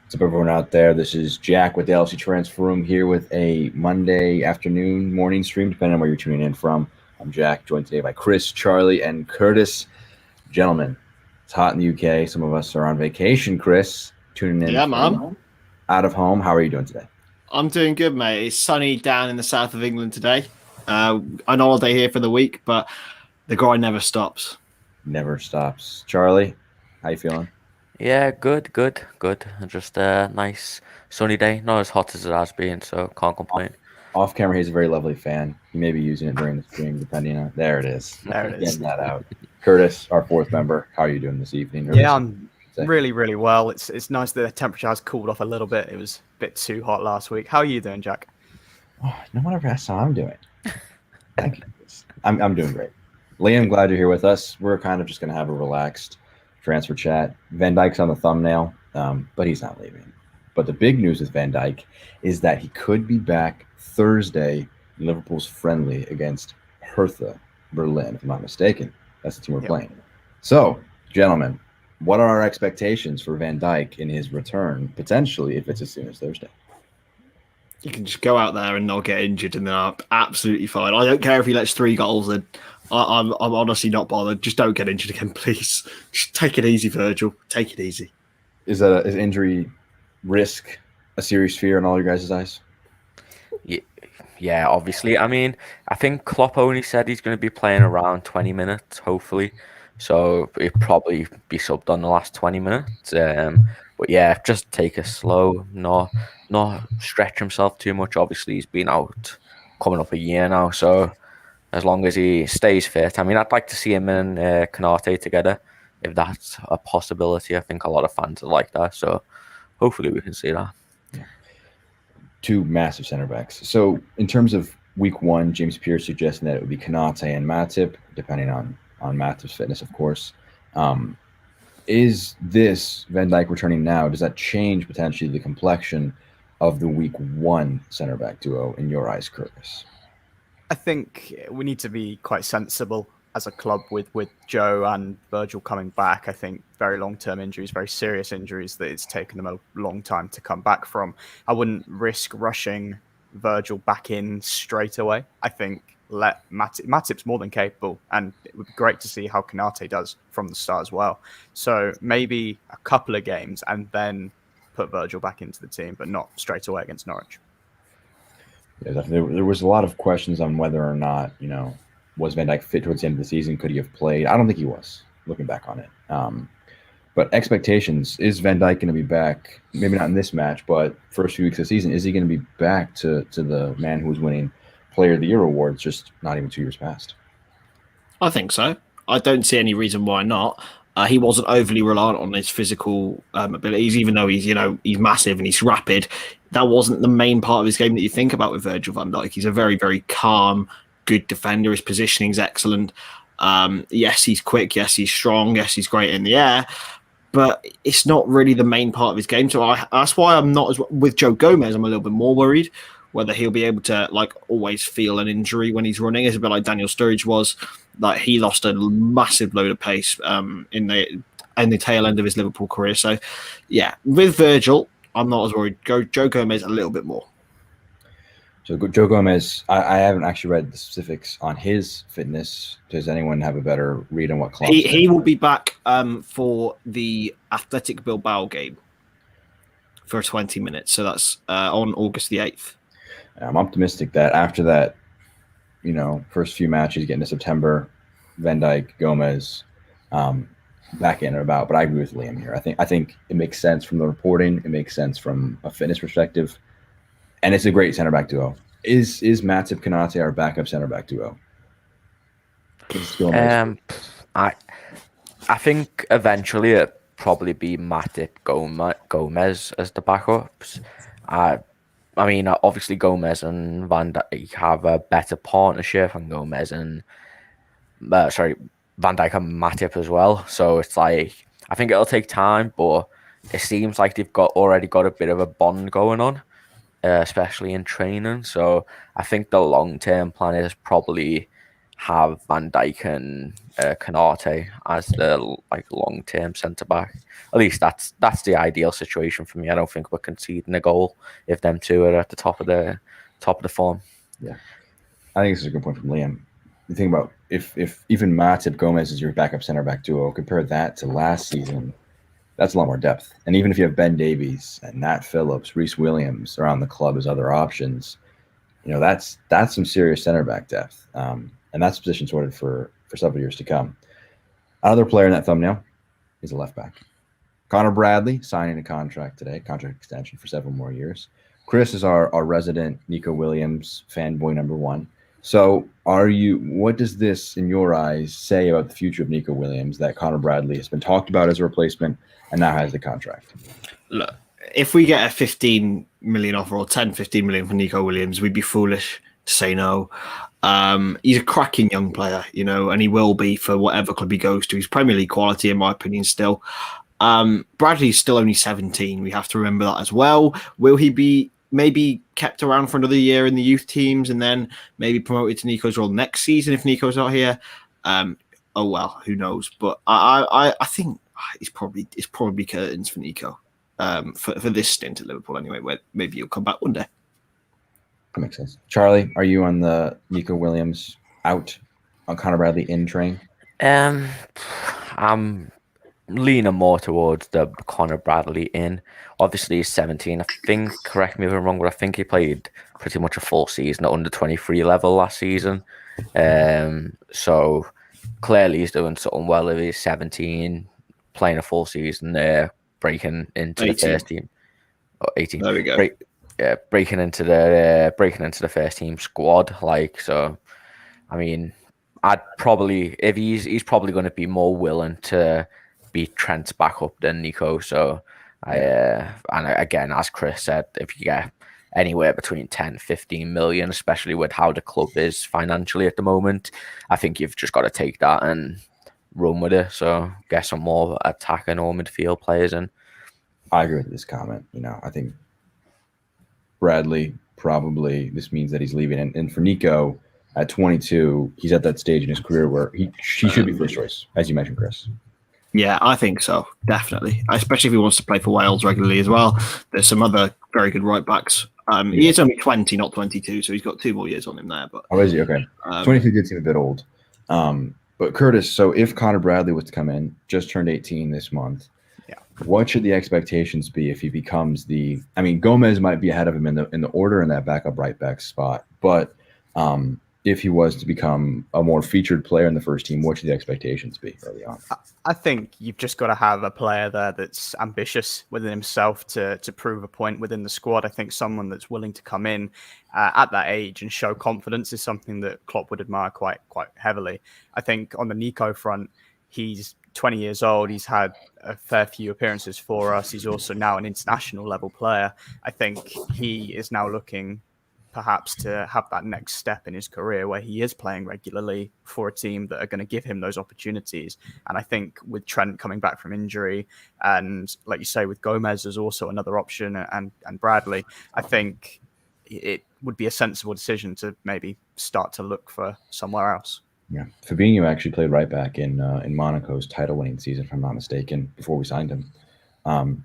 What's up, everyone out there? This is Jack with the LC Transfer Room here with a Monday afternoon, morning stream, depending on where you're tuning in from. I'm Jack, joined today by Chris, Charlie, and Curtis. Gentlemen, it's hot in the UK. Some of us are on vacation. Chris, tuning in Yeah, from man. out of home. How are you doing today? I'm doing good, mate. It's sunny down in the south of England today. On holiday here for the week, but the grind never stops. Never stops. Charlie, how you feeling? Yeah, good. Just a nice sunny day. Not as hot as it has been, so can't complain. Off camera, he's a very lovely fan. He may be using it during the stream, depending on. There it is. There it is. Getting that out. Curtis, our fourth member, how are you doing this evening? Yeah, I'm really well. It's nice that the temperature has cooled off a little bit. It was a bit too hot last week. How are you doing, Jack? Oh, no one ever asked how I'm doing. Thank you. I'm doing great. Liam, glad you're here with us. We're kind of just going to have a relaxed transfer chat. Van Dijk's on the thumbnail, but he's not leaving. But the big news with Van Dijk is that he could be back Thursday in Liverpool's friendly against Hertha Berlin, if I'm not mistaken. That's the team we're playing. So, gentlemen, what are our expectations for Van Dijk in his return, potentially, if it's as soon as Thursday? You can just go out there and not get injured, and then I'm absolutely fine. I don't care if he lets 3 goals in. I'm honestly not bothered. Just don't get injured again, please. Just take it easy, Virgil. Take it easy. Is injury risk a serious fear in all your guys' eyes? Yeah, obviously. I mean, I think Klopp only said he's going to be playing around 20 minutes, hopefully. So he'll probably be subbed on the last 20 minutes. But yeah, just take it slow, not stretch himself too much. Obviously, he's been out coming up a year now, so as long as he stays fit. I mean, I'd like to see him and Konate together, if that's a possibility. I think a lot of fans are like that, so hopefully we can see that. Two massive center backs. So in terms of week one, James Pierce suggesting that it would be Konate and Matip, depending on Matip's fitness, of course. Is this Van Dijk returning now? Does that change potentially the complexion of the week one center back duo in your eyes, Curtis? I think we need to be quite sensible as a club with Joe and Virgil coming back. I think very long-term injuries, very serious injuries that it's taken them a long time to come back from. I wouldn't risk rushing Virgil back in straight away. I think let Matip's more than capable, and it would be great to see how Konate does from the start as well. So maybe a couple of games and then put Virgil back into the team, but not straight away against Norwich. Yeah, there was a lot of questions on whether or not, was Van Dijk fit towards the end of the season? Could he have played? I don't think he was, looking back on it. But expectations, is Van Dijk going to be back? Maybe not in this match, but first few weeks of the season, is he going to be back to the man who was winning Player of the Year awards just not even 2 years past? I think so. I don't see any reason why not. He wasn't overly reliant on his physical abilities, even though he's massive and he's rapid. That wasn't the main part of his game that you think about with Virgil van Dijk. He's a very, very calm, good defender. His positioning's excellent. Yes, he's quick. Yes, he's strong. Yes, he's great in the air. But it's not really the main part of his game. So that's why I'm not as with Joe Gomez. I'm a little bit more worried whether he'll be able to always feel an injury when he's running. It's a bit like Daniel Sturridge was. Like he lost a massive load of pace in the tail end of his Liverpool career. So yeah, with Virgil, I'm not as worried. Joe Gomez a little bit more. So Joe Gomez, I haven't actually read the specifics on his fitness. Does anyone have a better read on what Klopp said? He will be back for the Athletic Bilbao game for 20 minutes. So that's on August the 8th. I'm optimistic that after that, first few matches getting to September, Van Dijk, Gomez, back in and about. But I agree with Liam here. I think it makes sense from the reporting. It makes sense from a fitness perspective. And it's a great center back duo. Is Matip Konate our backup center back duo? I think eventually it'll probably be Matip Gomez as the backups. I mean, obviously Gomez and Van Dijk have a better partnership, and Van Dijk and Matip as well. So it's I think it'll take time, but it seems like they've already got a bit of a bond going on, especially in training. So I think the long-term plan is probably have Van Dijk and Canate as the long term centre back. At least that's the ideal situation for me. I don't think we're conceding a goal if them two are at the top of the form. Yeah, I think this is a good point from Liam. You think about if even Matip Gomez is your backup center back duo, compare that to last season. That's a lot more depth. And even if you have Ben Davies and Nat Phillips, Reece Williams around the club as other options, that's some serious center back depth. And that's a position sorted for several years to come. Another player in that thumbnail is a left back. Conor Bradley signing a contract today, contract extension for several more years. Chris is our resident Neco Williams fanboy number one. So what does this, in your eyes, say about the future of Neco Williams that Conor Bradley has been talked about as a replacement and now has the contract? Look, if we get a 15 million offer or 10-15 million for Neco Williams, we'd be foolish to say no. He's a cracking young player, and he will be for whatever club he goes to. He's Premier League quality, in my opinion, still. Bradley's still only 17. We have to remember that as well. Will he be maybe kept around for another year in the youth teams and then maybe promoted to Neco's role next season if Neco's not here? Oh well, who knows? But I think it's probably curtains for Neco for this stint at Liverpool anyway, where maybe he'll come back one day. That makes sense. Charlie, are you on the Neco Williams out, on Conor Bradley in train? I'm leaning more towards the Conor Bradley in. Obviously, he's 17. I think, correct me if I'm wrong, but I think he played pretty much a full season at under 23 level last season. So clearly he's doing something well if he's 17, playing a full season there, breaking into 18. the first team. Oh, 18. There we go. Breaking into the first team squad. So, I mean, I'd probably, if he's probably going to be more willing to be Trent's backup than Neco. So and again, as Chris said, if you get anywhere between 10-15 million, especially with how the club is financially at the moment, I think you've just got to take that and run with it. So get some more attacking or midfield players in. I agree with this comment. I think Bradley probably, this means that he's leaving, and for Neco at 22, he's at that stage in his career where he should be first choice, as you mentioned, Chris. Yeah, I think so, definitely. Especially if he wants to play for Wales regularly as well. There's some other very good right backs. He is only 20, not 22, so he's got 2 more years on him there. But is he? Okay. 22 did seem a bit old. But Curtis, so if Conor Bradley was to come in, just turned 18 this month, what should the expectations be if he becomes Gomez might be ahead of him in the order in that backup right back spot, but if he was to become a more featured player in the first team, what should the expectations be early on? I think you've just got to have a player there that's ambitious within himself to prove a point within the squad. I think someone that's willing to come in at that age and show confidence is something that Klopp would admire quite heavily. I think on the Neco front, he's 20 years old. He's had a fair few appearances for us. He's also now an international level player. I think he is now looking perhaps to have that next step in his career where he is playing regularly for a team that are going to give him those opportunities. And I think with Trent coming back from injury and, like you say, with Gomez as also another option and Bradley, I think it would be a sensible decision to maybe start to look for somewhere else. Yeah, Fabinho actually played right back in Monaco's title-winning season, if I'm not mistaken, before we signed him.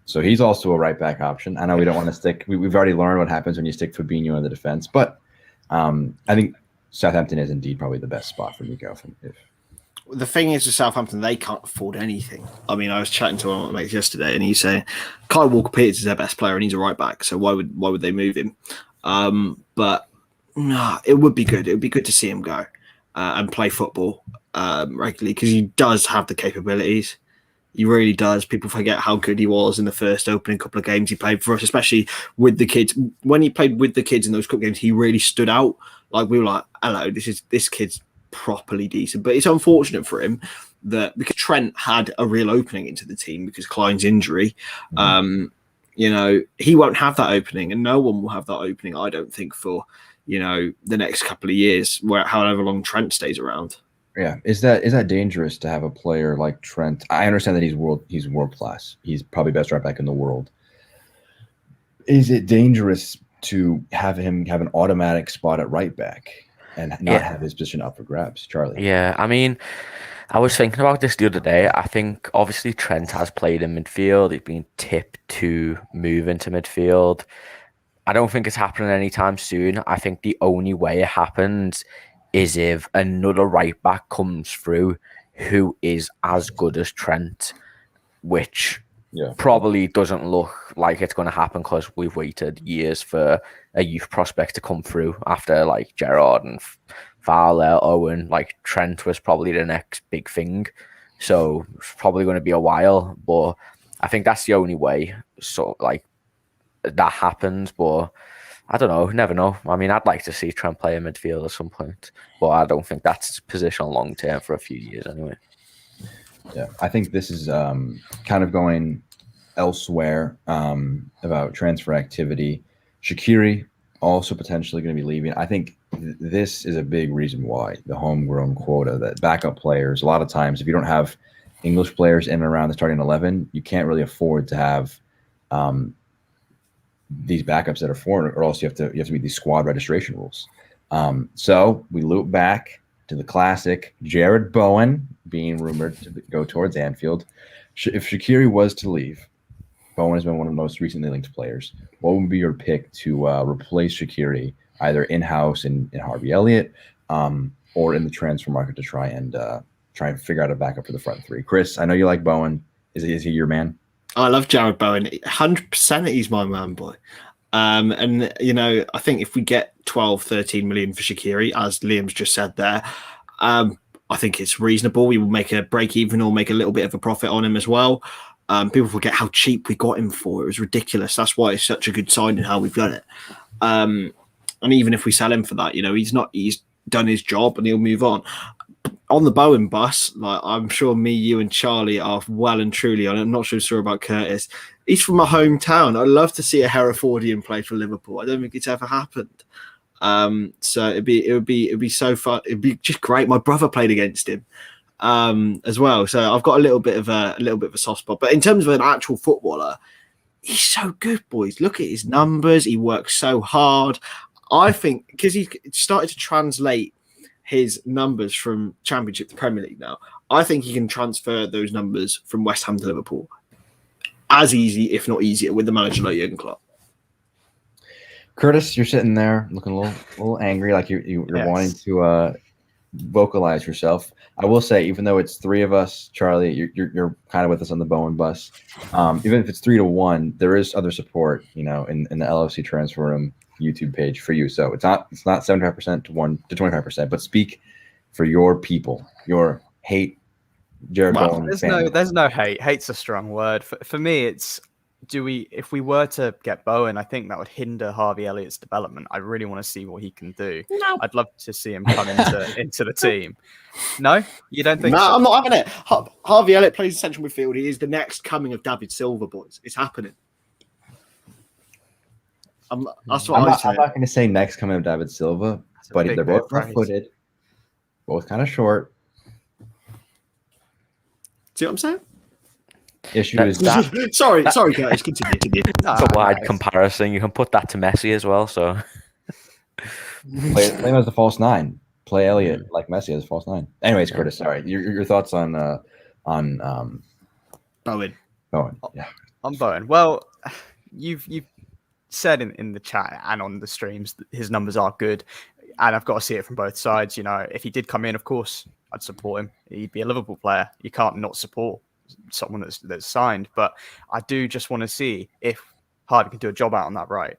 So he's also a right back option. I know we don't want to stick. We've already learned what happens when you stick Fabinho in the defense, but I think Southampton is indeed probably the best spot for Neco. The thing is with Southampton, they can't afford anything. I mean, I was chatting to one of my mates yesterday, and he's saying Kyle Walker-Peters is their best player, and he's a right back. So why would they move him? But no, it would be good. It would be good to see him go and play football regularly because he does have the capabilities. He really does. People forget how good he was in the first opening couple of games he played for us, especially with the kids. When he played with the kids in those cup games, he really stood out. Like we were like, hello, this kid's properly decent. But it's unfortunate for him that because Trent had a real opening into the team because Klein's injury, he won't have that opening, and no one will have that opening, I don't think, for the next couple of years, however long Trent stays around. Yeah, is that dangerous to have a player like Trent? I understand that he's world class. He's probably best right back in the world. Is it dangerous to have him have an automatic spot at right back? and not have his position up for grabs. Charlie. Yeah, I mean, I was thinking about this the other day. I think obviously Trent has played in midfield. He's been tipped to move into midfield. I don't think it's happening anytime soon. I think the only way it happens is if another right back comes through who is as good as Trent, which probably doesn't look like it's going to happen because we've waited years for a youth prospect to come through after like Gerrard and Fowler, Owen. Like Trent was probably the next big thing. So it's probably going to be a while, but I think that's the only way. So like that happens, but I don't know. Never know. I mean, I'd like to see Trent play in midfield at some point, but I don't think that's his position long term for a few years anyway. Yeah, I think this is kind of going elsewhere about transfer activity. Shaqiri also potentially going to be leaving. I think this is a big reason why the homegrown quota, that backup players, a lot of times, if you don't have English players in and around the starting 11, you can't really afford to have these backups that are foreign, or else you have to meet these squad registration rules. So we loop back to the classic Jared Bowen being rumored to go towards Anfield. If Shaqiri was to leave, Bowen has been one of the most recently linked players. What would be your pick to replace Shaqiri, either in-house in Harvey Elliott or in the transfer market, to try and figure out a backup for the front three? Chris, I know you like Bowen. Is he your man? I love Jared Bowen. 100% he's my man, boy. And, you know, I think if we get 12, 13 million for Shaqiri, as Liam's just said there, I think it's reasonable. We will make a break even or make a little bit of a profit on him as well. People forget how cheap we got him for. It was ridiculous. That's why it's such a good signing how we've done it. And even if we sell him for that, you know, he's done his job and he'll move on. On the Bowen bus, like I'm sure me, you, and Charlie are well and truly on. I'm not sure about Curtis. He's from my hometown. I'd love to see a Herefordian play for Liverpool. I don't think it's ever happened. So it'd be so fun. It'd be just great. My brother played against him as well, so I've got a little bit of a soft spot. But in terms of an actual footballer, he's so good, boys. Look at his numbers. He works so hard. I think because he started to translate his numbers from Championship to Premier League now, I think he can transfer those numbers from West Ham to Liverpool as easy, if not easier, with the manager like Jurgen Klopp. Curtis, you're sitting there looking a little angry, like you're wanting to vocalize yourself. I will say, even though it's three of us, Charlie, you're kind of with us on the Bowen bus. Even if it's 3-1, there is other support, you know, in the LFC Transfer Room YouTube page for you. So it's not 75% to 25%, but speak for your people, your hate Jared Bowen. There's no hate. Hate's a strong word. For me, it's if we were to get Bowen, I think that would hinder Harvey Elliott's development. I really want to see what he can do. No. I'd love to see him come into the team. No, you don't think? No, so? I'm not having it. Harvey Elliott plays in central midfield. He is the next coming of David Silva, boys. It's happening. That's what I'm not going to say next coming of David Silva, but they're both left-footed, both kind of short. See what I'm saying? Issue is that. sorry, guys. Continue. It's a wide comparison. You can put that to Messi as well. So play him as the false nine. Play Elliott like Messi as a false nine. Anyways, Curtis, sorry. Your thoughts on Bowen? Bowen, yeah. On Bowen. Well, you've said in the chat and on the streams that his numbers are good, and I've got to see it from both sides. You know, if he did come in, of course I'd support him. He'd be a Liverpool player. You can't not support someone that's signed, but I do just want to see if Harvey can do a job out on that right.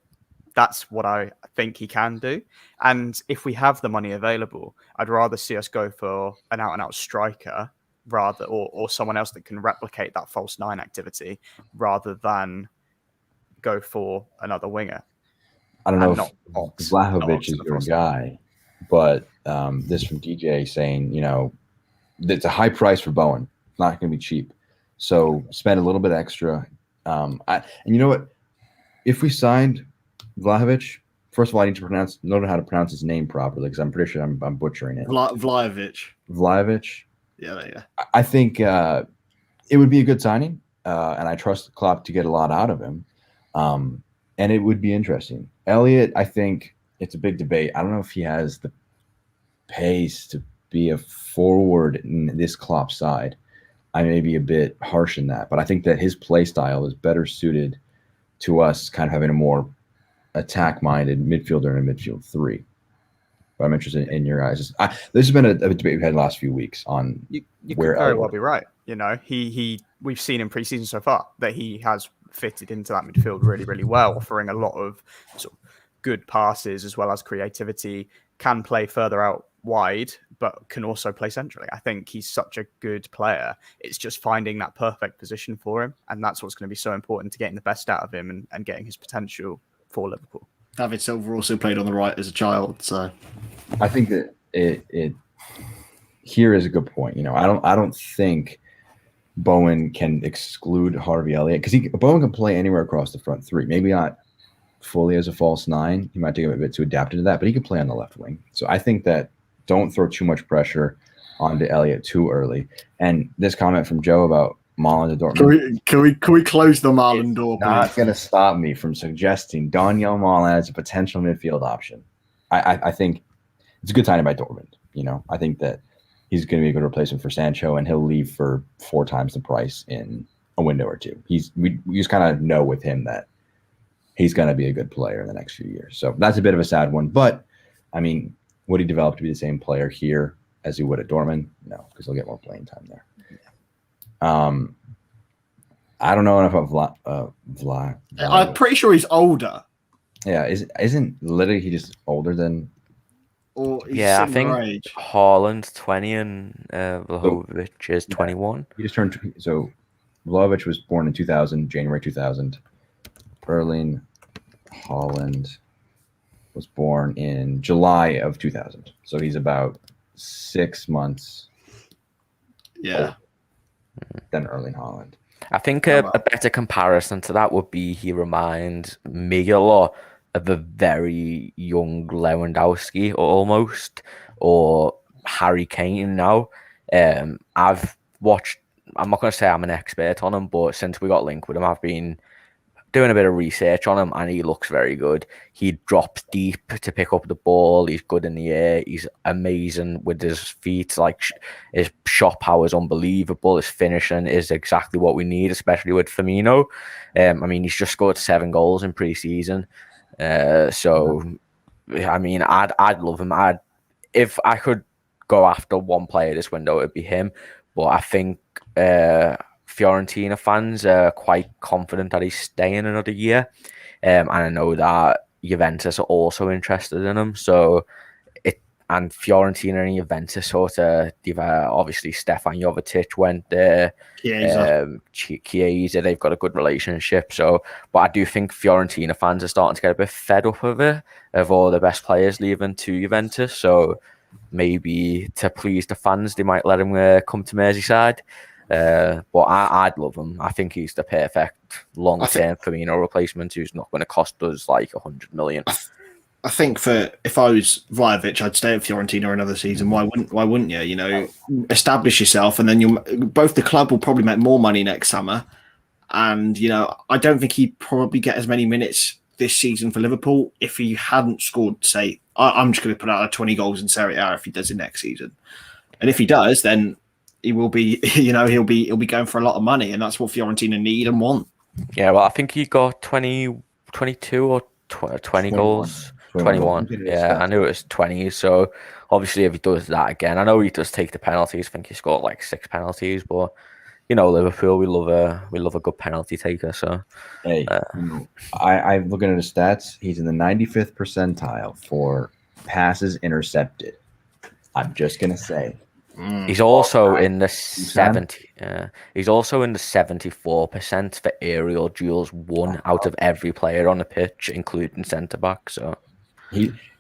That's what I think he can do. And if we have the money available, I'd rather see us go for an out-and-out striker or someone else that can replicate that false nine activity rather than go for another winger. I don't know if Vlahovic is your guy, but this from DJ saying, you know, it's a high price for Bowen. It's not going to be cheap. So spend a little bit extra. And you know what? If we signed Vlahovic, first of all, I need to know how to pronounce his name properly, because I'm pretty sure I'm butchering it. Vlahovic. Yeah. I think it would be a good signing, and I trust Klopp to get a lot out of him. And it would be interesting. Elliott, I think it's a big debate. I don't know if he has the pace to be a forward in this Klopp side. I may be a bit harsh in that, but I think that his play style is better suited to us kind of having a more attack-minded midfielder and a midfield three. But I'm interested in your guys. This has been a debate we've had the last few weeks on You where could very Elliott- well be right. You know, we've seen in preseason so far that he has fitted into that midfield really, really well, offering a lot of sort of good passes as well as creativity, can play further out wide, but can also play centrally. I think he's such a good player. It's just finding that perfect position for him. And that's what's going to be so important to getting the best out of him and getting his potential for Liverpool. David Silva also played on the right as a child, so I think that it here is a good point. You know, I don't think Bowen can exclude Harvey Elliott because Bowen can play anywhere across the front three. Maybe not fully as a false nine. He might take him a bit too adapted to that, but he could play on the left wing. So I think that don't throw too much pressure onto Elliott too early. And this comment from Joe about Marlon to Dortmund. Can we close the Marlon door? Not going to stop me from suggesting Daniel Marlon as a potential midfield option. I think it's a good signing by Dortmund. You know, I think that he's going to be a good replacement for Sancho, and he'll leave for 4 times the price in a window or two. We just kind of know with him that he's going to be a good player in the next few years. So that's a bit of a sad one. But, I mean, would he develop to be the same player here as he would at Dortmund? No, because he'll get more playing time there. I don't know enough about Vlad. I'm pretty sure he's older. Yeah, isn't literally he just older than? Or he's Yeah, I think similar age. Haaland's 20 and Vlahovic is 21. He just turned. So Vlahovic was born in 2000, January 2000. Erling Haaland was born in July of 2000. So he's about 6 months Yeah. than Erling Haaland. I think a better comparison to that would be he reminds me a lot of a very young Lewandowski almost, or Harry Kane now. I've watched, I'm not going to say I'm an expert on him, but since we got linked with him, I've been doing a bit of research on him, and he looks very good. He drops deep to pick up the ball. He's good in the air. He's amazing with his feet. Like, his shot power is unbelievable. His finishing is exactly what we need, especially with Firmino. I mean, he's just scored 7 goals in pre-season. So, I mean, I'd love him. If I could go after one player this window, it'd be him. But I think Fiorentina fans are quite confident that he's staying another year. And I know that Juventus are also interested in him. So and Fiorentina and Juventus sort of, obviously Stefan Jovetic went there. Chiesa, they've got a good relationship. So, but I do think Fiorentina fans are starting to get a bit fed up of it, of all the best players leaving to Juventus. So maybe to please the fans, they might let him come to Merseyside. But I'd love him. I think he's the perfect long-term Firmino replacement who's not going to cost us like 100 million. I think if I was Vlahovic, I'd stay at Fiorentina another season. Why wouldn't you? You know, establish yourself, and then both the club will probably make more money next summer. And you know, I don't think he'd probably get as many minutes this season for Liverpool if he hadn't scored. Say, I'm just going to put out 20 goals in Serie A if he does it next season. And if he does, then he will be. You know, he'll be going for a lot of money, and that's what Fiorentina need and want. Yeah, well, I think he got 20, 22 or 20 goals. 21. Yeah, I knew it was 20. So obviously, if he does that again, I know he does take the penalties. I think he scored like 6 penalties, but you know, Liverpool, we love a good penalty taker. So hey, I'm looking at his stats. He's in the 95th percentile for passes intercepted. I'm just gonna say. He's also in the 70. He's also in the 74% for aerial duels won out of every player on the pitch, including centre back. So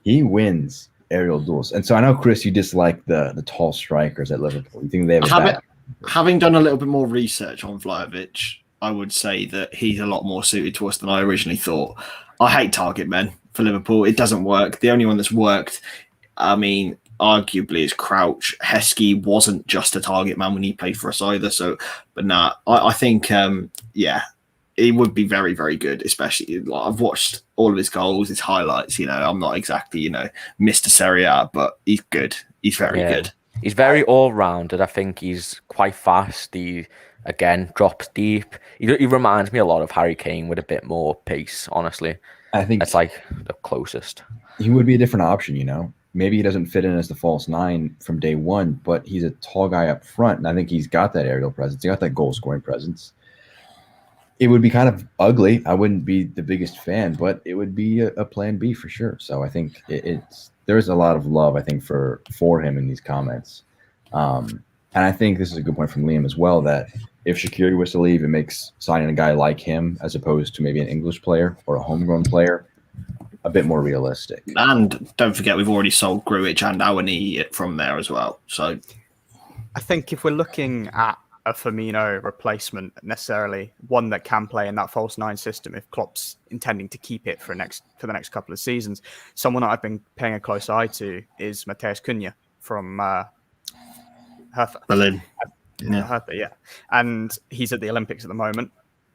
he wins aerial duels, and so I know, Chris, you dislike the tall strikers at Liverpool. You think they have having done a little bit more research on Vlahovic, I would say that he's a lot more suited to us than I originally thought. I hate target men for Liverpool. It doesn't work. The only one that's worked, I mean, arguably is Crouch. Heskey wasn't just a target man when he played for us either. So, but nah, I think, it would be very, very good, especially like, I've watched all of his goals, his highlights. You know, I'm not exactly, Mr. Serie A, but he's good. He's very good. He's very all-rounded. I think he's quite fast. He, again, drops deep. He reminds me a lot of Harry Kane with a bit more pace, honestly. I think it's like the closest. He would be a different option, you know? Maybe he doesn't fit in as the false nine from day one, but he's a tall guy up front, and I think he's got that aerial presence. He got that goal-scoring presence. It would be kind of ugly. I wouldn't be the biggest fan, but it would be a plan B for sure. So I think there's a lot of love, I think, for him in these comments. And I think this is a good point from Liam as well, that if Shaqiri was to leave, it makes signing a guy like him as opposed to maybe an English player or a homegrown player a bit more realistic. And don't forget, we've already sold Grujic and Awani from there as well. So I think if we're looking at a Firmino replacement, necessarily one that can play in that false nine system, if Klopp's intending to keep it for the next couple of seasons, someone that I've been paying a close eye to is Matheus Cunha from Hertha. Berlin. Hertha, yeah. And he's at the Olympics at the moment.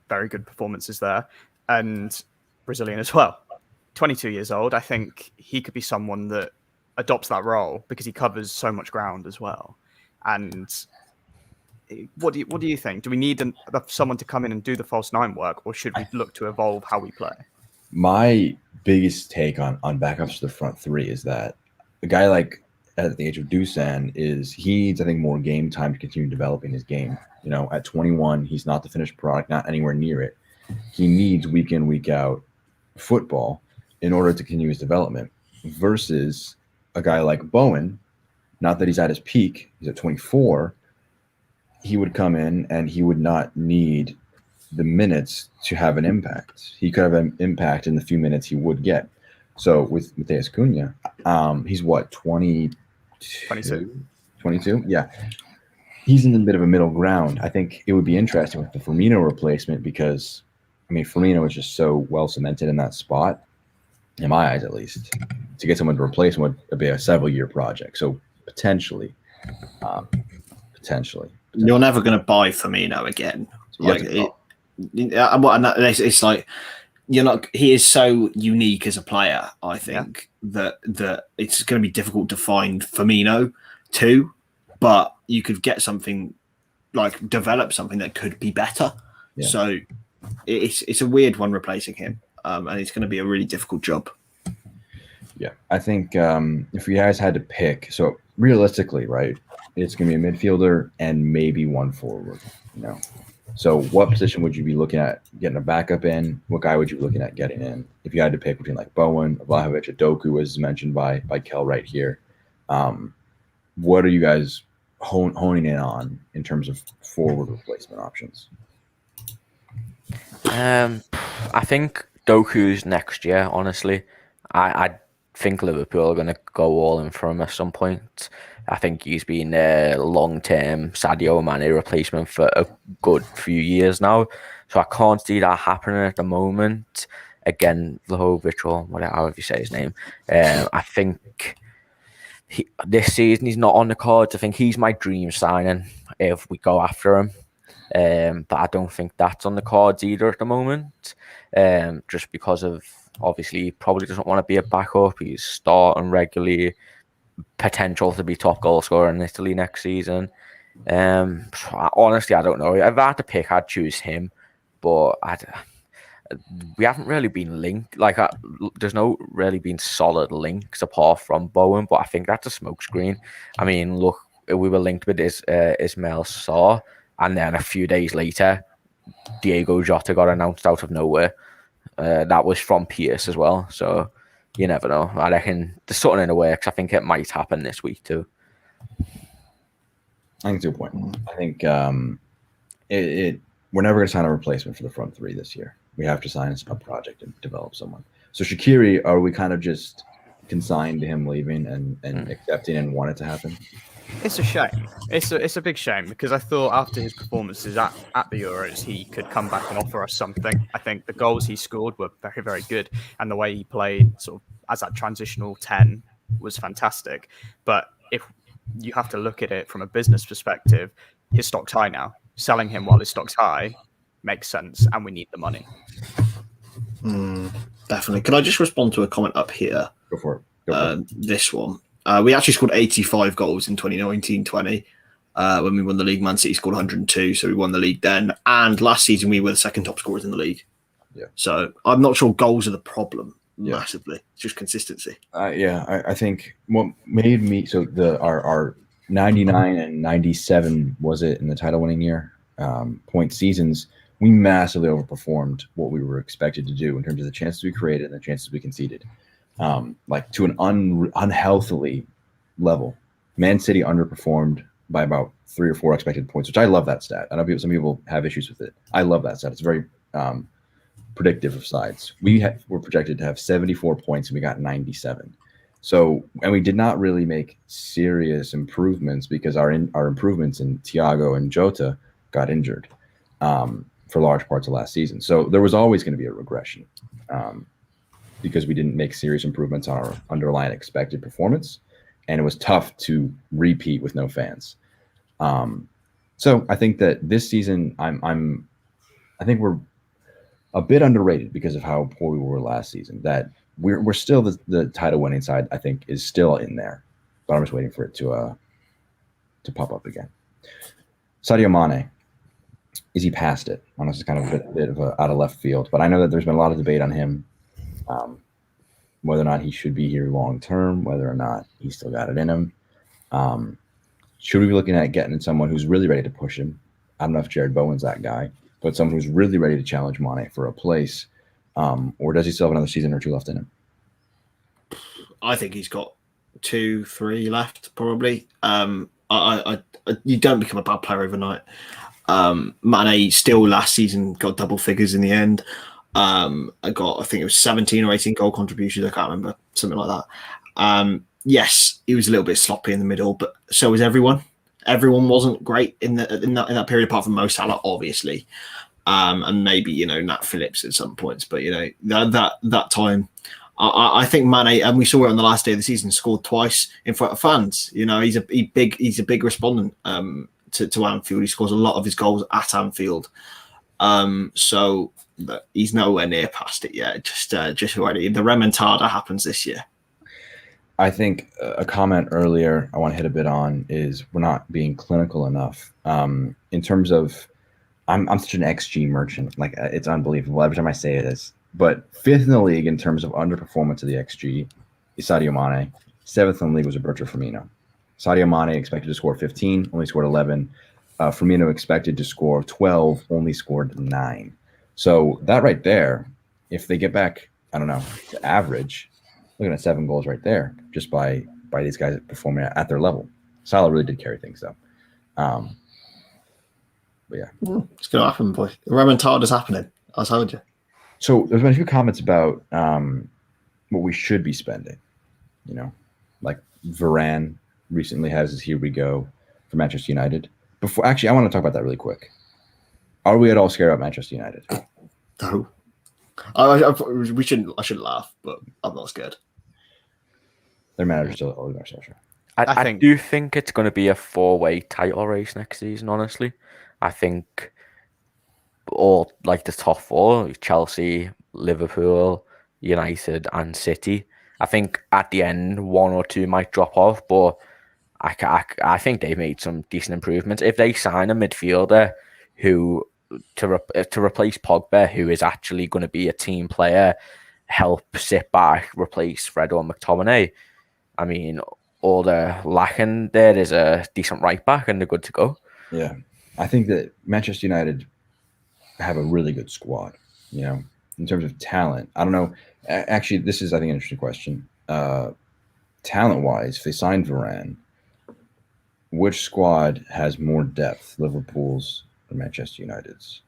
Very good performances there. And Brazilian as well. 22 years old. I think he could be someone that adopts that role because he covers so much ground as well. And what do you think? Do we need someone to come in and do the false nine work, or should we look to evolve how we play? My biggest take on backups to the front three is that a guy like at the age of Dusan he needs, I think, more game time to continue developing his game. You know, at 21, he's not the finished product, not anywhere near it. He needs week in, week out football in order to continue his development, versus a guy like Bowen. Not that he's at his peak, he's at 24. He would come in and he would not need the minutes to have an impact. He could have an impact in the few minutes he would get. So with Matheus Cunha, he's what, 22? 22? Yeah. He's in a bit of a middle ground. I think it would be interesting with the Firmino replacement because, I mean, Firmino is just so well cemented in that spot, in my eyes at least. To get someone to replace him would be a several-year project. So potentially. You're never going to buy Firmino again. Like it's like you're not. He is so unique as a player. I think that it's going to be difficult to find Firmino too. But you could get something like develop something that could be better. Yeah. So it's a weird one replacing him, and it's going to be a really difficult job. Yeah, I think if you guys had to pick, so realistically, right, it's going to be a midfielder and maybe one forward, you know. So what position would you be looking at getting a backup in? What guy would you be looking at getting in? If you had to pick between like Bowen, Vlahovic, Doku, as mentioned by Kel right here, what are you guys honing in on in terms of forward replacement options? I think Doku's next year, honestly. I think Liverpool are going to go all in for him at some point. I think he's been a long-term Sadio Mane replacement for a good few years now. So I can't see that happening at the moment. Again, Vlahovic, or whatever, however you say his name. I think this season he's not on the cards. I think he's my dream signing if we go after him. But I don't think that's on the cards either at the moment. Just because of, obviously, he probably doesn't want to be a backup. He's starting regularly, potential to be top goal scorer in Italy next season. Honestly, I don't know. If I had to pick, I'd choose him. But we haven't really been linked. There's no really been solid links apart from Bowen. But I think that's a smokescreen. I mean, look, we were linked with Ismail Sarr, and then a few days later, Diego Jota got announced out of nowhere. That was from Pierce as well. So you never know. I reckon there's something in the works. I think it might happen this week too. I think it's a good point. I think we're never going to sign a replacement for the front three this year. We have to sign a project and develop someone. So Shaqiri, are we kind of just consigned to him leaving and accepting and want it to happen? It's a shame. It's a big shame because I thought after his performances at the Euros, he could come back and offer us something. I think the goals he scored were very, very good, and the way he played sort of as that transitional 10 was fantastic. But if you have to look at it from a business perspective, his stock's high now. Selling him while his stock's high makes sense, and we need the money. Definitely. Can I just respond to a comment up here? Go for it. This one. We actually scored 85 goals in 2019-20 when we won the league. Man City scored 102, so we won the league then. And last season, we were the second top scorers in the league. Yeah. So I'm not sure goals are the problem massively. It's just consistency. I think what made me our 99 and 97 was it in the title winning year point seasons. We massively overperformed what we were expected to do in terms of the chances we created and the chances we conceded, like to an unhealthily level. Man City underperformed by about 3 or 4 expected points, which I love that stat. I know some people have issues with it. I love that stat. It's very predictive of sides. We were projected to have 74 points and we got 97. So, and we did not really make serious improvements because our improvements in Thiago and Jota got injured for large parts of last season. So there was always going to be a regression because we didn't make serious improvements on our underlying expected performance, and it was tough to repeat with no fans. So I think that this season, I think we're a bit underrated because of how poor we were last season. That we're still the title winning side. I think is still in there, but I'm just waiting for it to pop up again. Sadio Mane, is he past it? I know this is kind of a bit of a out of left field, but I know that there's been a lot of debate on him, whether or not he should be here long term, whether or not he's still got it in him. Should we be looking at getting someone who's really ready to push him? I don't know if Jared Bowen's that guy, but someone who's really ready to challenge Mane for a place, or does he still have another season or two left in him? I think he's got 2, 3 left, probably. You don't become a bad player overnight. Mane still last season got double figures in the end. I think it was 17 or 18 goal contributions. I can't remember, something like that. Yes, he was a little bit sloppy in the middle, but so was everyone. Everyone wasn't great in that period, apart from Mo Salah, obviously, and maybe Nat Phillips at some points. But that time, I think Mane, and we saw it on the last day of the season, scored twice in front of fans. He's a big respondent to Anfield. He scores a lot of his goals at Anfield, so he's nowhere near past it yet. Just already, the remontada happens this year. I think a comment earlier I want to hit a bit on is we're not being clinical enough in terms of I'm such an XG merchant. Like, it's unbelievable every time I say it. But 5th in the league in terms of underperformance of the XG is Sadio Mane. 7th in the league was Roberto Firmino. Sadio Mane expected to score 15, only scored 11. Firmino expected to score 12, only scored 9. So that right there, if they get back, I don't know, to average, looking at 7 goals right there, just by these guys performing at their level. Salah really did carry things though. But yeah, it's gonna happen, boy. The remontada's happening. I told you. So there's been a few comments about what we should be spending. Like Varane recently has his "Here we go" for Manchester United. I want to talk about that really quick. Are we at all scared about Manchester United? No. I shouldn't laugh, but I'm not scared. Their manager's still Ole Gunnar Solskjaer. I do think it's going to be a 4-way title race next season, honestly. I think all like the top 4, Chelsea, Liverpool, United and City. I think at the end, 1 or 2 might drop off, but I think they've made some decent improvements. If they sign a midfielder who to replace Pogba, who is actually going to be a team player, help sit back, replace Fred or McTominay, I mean, all they're lacking there is a decent right back and they're good to go. Yeah. I think that Manchester United have a really good squad, in terms of talent. I don't know. Actually, this is, I think, an interesting question. Talent-wise, if they signed Varane, which squad has more depth, Liverpool's or Manchester United's?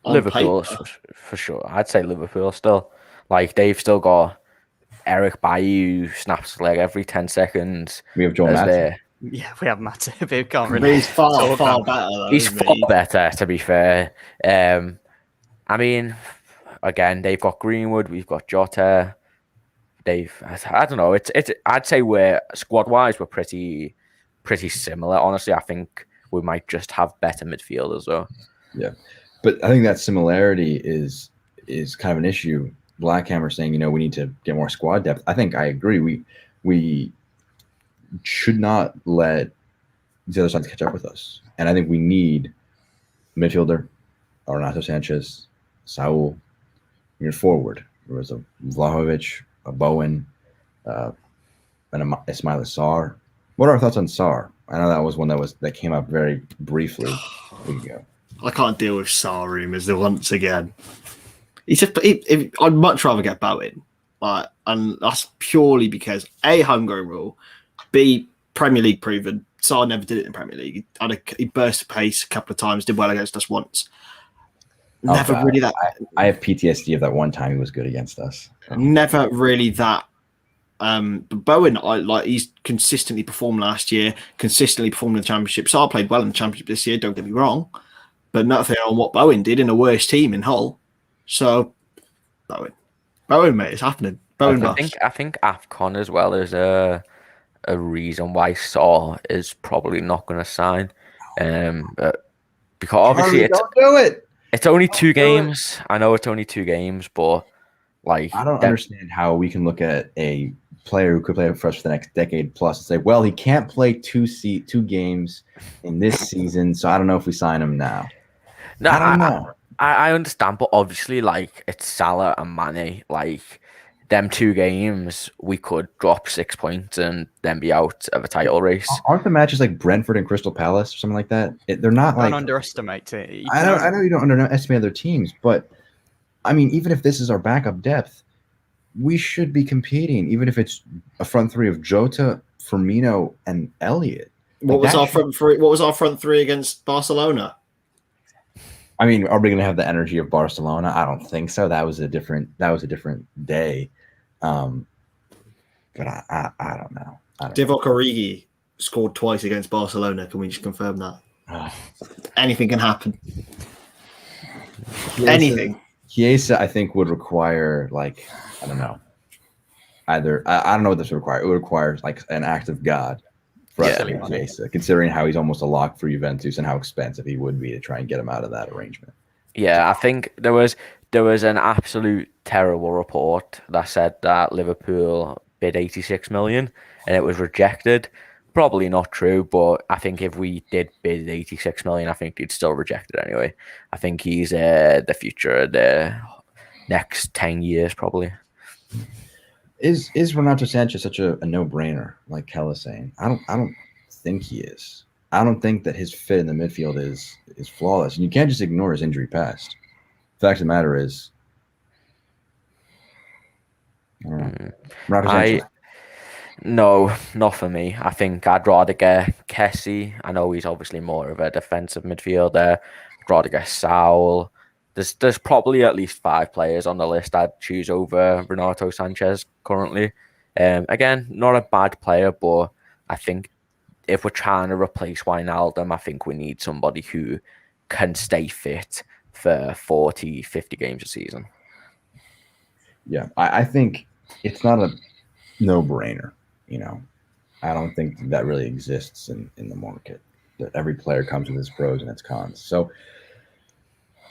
Liverpool, for sure. I'd say Liverpool still. Like, they've still got Eric Bailly, who snaps his leg every 10 seconds. We have Joel Matip. Yeah, we have Matip. We can't really. He's far better. Though, he's far better, to be fair. I mean, again, they've got Greenwood. We've got Jota. I don't know. I'd say we're squad wise, we're pretty similar. Honestly, I think we might just have better midfielders though. Yeah, but I think that similarity is kind of an issue. Blackhammer saying, we need to get more squad depth. I think I agree. We should not let the other sides catch up with us. And I think we need a midfielder, Renato Sanchez, Saul. You're forward. There was a Vlahovic, a Bowen, and Ismail Sarr. What are our thoughts on Sarr? I know that was one that came up very briefly a week ago. I can't deal with Sarr rumours once again. I'd much rather get Bowen, and that's purely because A, homegrown rule, B, Premier League proven. Sarr never did it in Premier League. He burst the pace a couple of times, did well against us once. Never really that. I have PTSD of that one time he was good against us. Never really that. But Bowen, he's consistently performed last year, consistently performed in the Championship. Sarr played well in the Championship this year, don't get me wrong, but nothing on what Bowen did in a worse team in Hull. So, Bowen, mate, it's happening. Bowen, I think AFCON as well is a reason why Sarr is probably not going to sign. Because obviously don't do it. It's only 2 games. I know it's only 2 games, but I don't understand how we can look at a player who could play for us for the next decade plus and say, well, he can't play 2 games in this season, so I don't know if we sign him now. No, I don't know. I understand, but obviously, it's Salah and Mane. Them 2 games, we could drop 6 points and then be out of a title race. Aren't the matches like Brentford and Crystal Palace or something like that? They're not Don't underestimate it. I know you don't underestimate other teams, but I mean, even if this is our backup depth, we should be competing, even if it's a front 3 of Jota, Firmino, and Elliott. What was our front three against Barcelona? I mean, are we going to have the energy of Barcelona? I don't think so. That was a different day. But I don't know. Divock Origi scored twice against Barcelona. Can we just confirm that? Anything can happen. Anything. Chiesa, I think, would require I don't know. I don't know what this would require. It would require an act of God for us to get Chiesa, considering how he's almost a lock for Juventus and how expensive he would be to try and get him out of that arrangement. Yeah, I think there was an absolute terrible report that said that Liverpool bid 86 million and it was rejected. Probably not true, but I think if we did bid 86 million, I think they'd still reject it anyway. I think he's the future of the next 10 years, probably. Is Renato Sanchez such a no-brainer, like Kella's saying? I don't think he is. I don't think that his fit in the midfield is flawless. And you can't just ignore his injury past. The fact of the matter is, I don't know. Renato Sanchez. No, not for me. I think I'd rather get Kessie. I know he's obviously more of a defensive midfielder. I'd rather get Saul. There's probably at least 5 players on the list I'd choose over Renato Sanchez currently. Again, not a bad player, but I think if we're trying to replace Wijnaldum, I think we need somebody who can stay fit for 40, 50 games a season. Yeah, I think it's not a no-brainer. I don't think that really exists in the market. That every player comes with its pros and its cons. So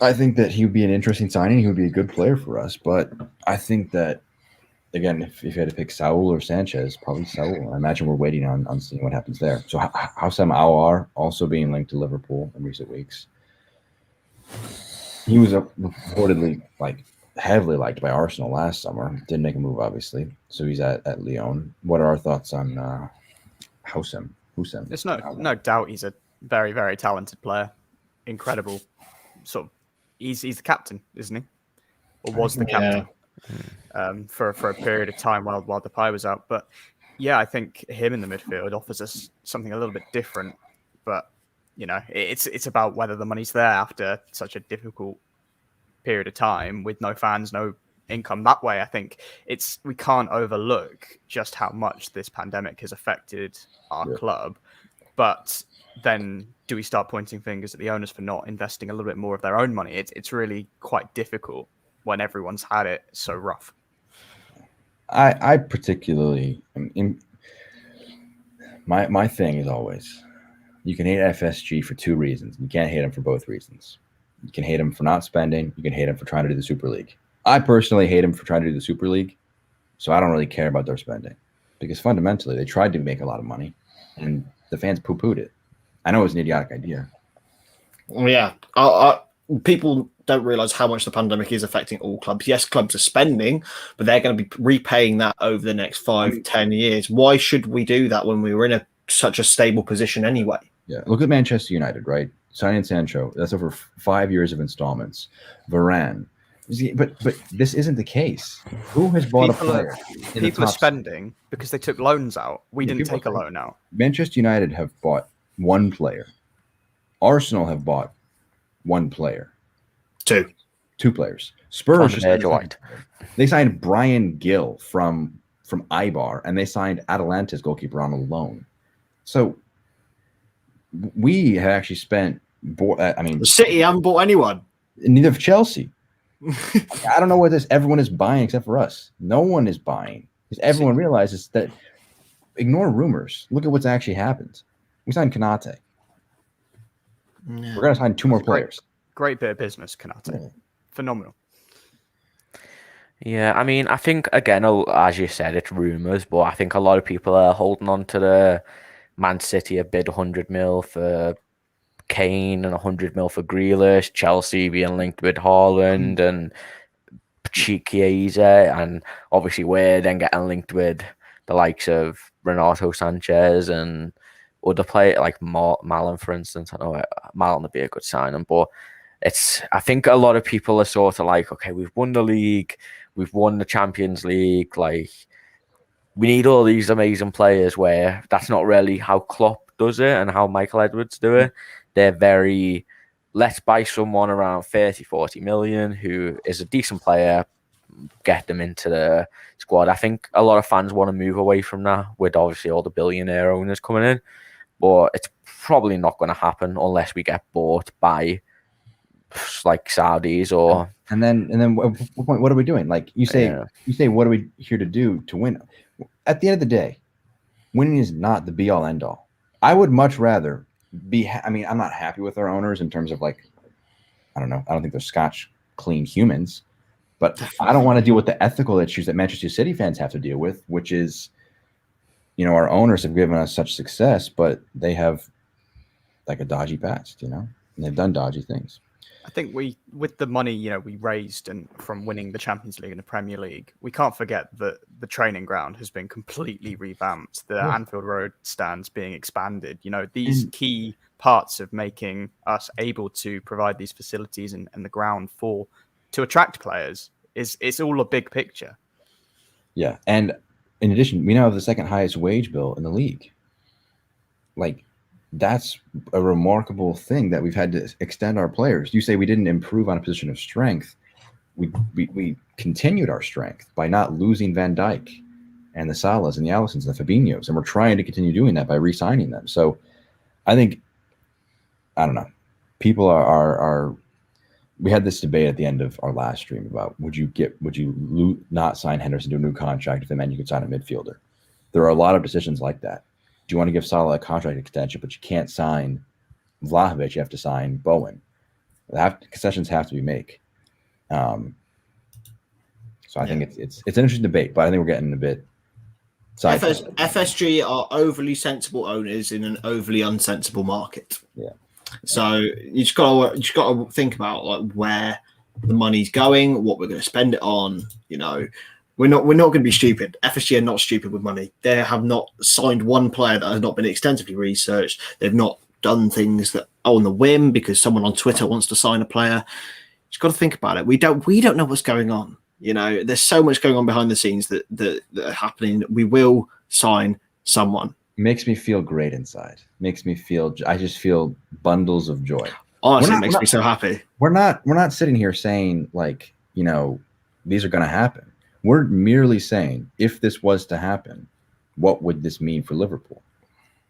I think that he would be an interesting signing. He would be a good player for us. But I think that, again, if you had to pick Saul or Sanchez, probably Saul. I imagine we're waiting on seeing what happens there. So Houssem Aouar also being linked to Liverpool in recent weeks. He was reportedly heavily liked by Arsenal last summer. Didn't make a move, obviously. So he's at Lyon. What are our thoughts on Houssem? There's no doubt he's a very, very talented player. Incredible. He's the captain, isn't he? Or was the captain for a period of time while Depay was out. But yeah, I think him in the midfield offers us something a little bit different. But it's about whether the money's there after such a difficult period of time with no fans, no income that way. I think we can't overlook just how much this pandemic has affected our club. But then do we start pointing fingers at the owners for not investing a little bit more of their own money? It's really quite difficult when everyone's had it so rough. I particularly, my thing is always, you can hate FSG for 2 reasons. You can't hate them for both reasons. You can hate him for not spending. You can hate him for trying to do the Super League. I personally hate him for trying to do the Super League, so I don't really care about their spending because fundamentally they tried to make a lot of money, and the fans poo-pooed it. I know it was an idiotic idea. Yeah, people don't realize how much the pandemic is affecting all clubs. Yes, clubs are spending, but they're going to be repaying that over the next 5-10 years. Why should we do that when we were in such a stable position anyway? Yeah, look at Manchester United, right? Signing Sancho, that's over 5 years of installments. Varane. But this isn't the case. Who has bought a player? People are spending because they took loans out. We didn't take a loan out. Manchester United have bought one player. Arsenal have bought one player. Two players. Spurs they signed Brian Gill from Eibar, and they signed Atalanta's goalkeeper on a loan. So we have actually spent. The City haven't bought anyone. Neither have Chelsea. I don't know what everyone is buying except for us. No one is buying because everyone realizes that. Ignore rumors. Look at what's actually happened. We signed Konate. Yeah. We're going to sign 2 more players. Great bit of business, Konate. Yeah. Phenomenal. Yeah, I mean, I think, again, as you said, it's rumours, but I think a lot of people are holding on to the Man City a bid 100 mil for Kane and 100 mil for Grealish, Chelsea being linked with Haaland and Chiesa, and obviously we're then getting linked with the likes of Renato Sanchez and other players like Malin, for instance. I know Malin would be a good signing, but I think a lot of people are sort of like, okay, we've won the league, we've won the Champions League, like we need all these amazing players, where that's not really how Klopp does it and how Michael Edwards do it. They're very, let's buy someone around 30-40 million who is a decent player, get them into the squad. I think a lot of fans want to move away from that with obviously all the billionaire owners coming in, but it's probably not going to happen unless we get bought by like Saudis or. And then what are we doing? Like you say, what are we here to do to win? At the end of the day, winning is not the be all end all. I would much rather be. I mean, I'm not happy with our owners in terms of like, I don't know. I don't think they're Scotch clean humans, but I don't want to deal with the ethical issues that Manchester City fans have to deal with, which is, our owners have given us such success, but they have like a dodgy past, and they've done dodgy things. I think with the money, we raised and from winning the Champions League and the Premier League, we can't forget that the training ground has been completely revamped. The Anfield Road stands being expanded. These key parts of making us able to provide these facilities and the ground to attract players it's all a big picture. Yeah, and in addition, we now have the second highest wage bill in the league. Like, that's a remarkable thing that we've had to extend our players. You say we didn't improve on a position of strength. We continued our strength by not losing Van Dijk and the Salahs and the Alissons and the Fabinhos, and we're trying to continue doing that by re-signing them. So I think, I don't know, people are we had this debate at the end of our last stream about would you not sign Henderson to a new contract if it meant you could sign a midfielder? There are a lot of decisions like that. Do you want to give Salah a contract extension, but you can't sign Vlahovic? You have to sign Bowen. Concessions have to be made. So I think it's an interesting debate, but I think we're getting a bit. FSG are overly sensible owners in an overly unsensible market. Yeah. So you just got to think about like where the money's going, what we're going to spend it on. We're not going to be stupid. FSG are not stupid with money. They have not signed one player that has not been extensively researched. They've not done things that on the whim because someone on Twitter wants to sign a player. Just got to think about it. We don't know what's going on. There's so much going on behind the scenes that are happening. We will sign someone. Makes me feel great inside. I just feel bundles of joy. Honestly, it makes me so happy. We're not sitting here saying like, these are going to happen. We're merely saying, if this was to happen, what would this mean for Liverpool?